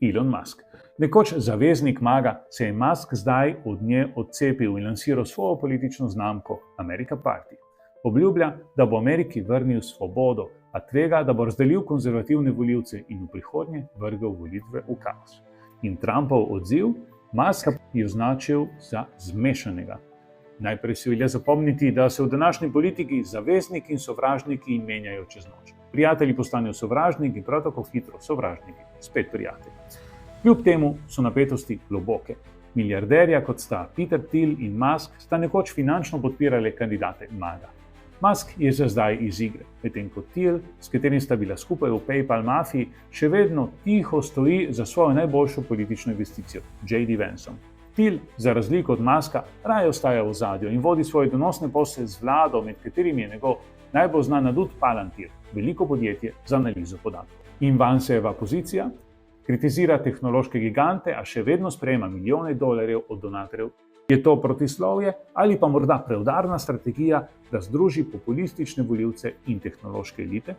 Elon Musk. Nekoč zaveznik MAGA se je Musk zdaj od nje odcepil in lansiral svojo politično znamko America Party. Obljublja, da bo Ameriki vrnil svobodo, a tvega, da bo razdelil konzervativne volivce in v prihodnje vrgel volitve v kaos. In Trumpov odziv? Musk je označil za zmešanega. Najprej si velja zapomniti, da se v današnji politiki zavezniki in sovražniki menjajo čez noč. Prijatelji postanejo sovražniki, prav tako hitro sovražniki, spet prijatelji. Kljub temu so napetosti globoke. Milijarderja, kot sta Peter Thiel in Musk, sta nekoč finančno podpirali kandidate MAGA. Musk je za zdaj iz igre, medtem ko Thiel, s katerim sta bila skupaj v PayPal mafiji, še vedno tiho stoji za svojo najboljšo politično investicijo, J.D. Vanceom. Thiel, za razliko od Muska, raje ostaja v ozadju in vodi svoje donosne posle z vlado, med katerimi je njegov najbolj znan adut Palantir, veliko podjetje za analizo podatkov. In Vanceova pozicija? Kritizira tehnološke gigante, a še vedno sprejema milijone dolarjev od donatorjev. Je to protislovje ali pa morda preudarna strategija, da združi populistične volivce in tehnološke elite?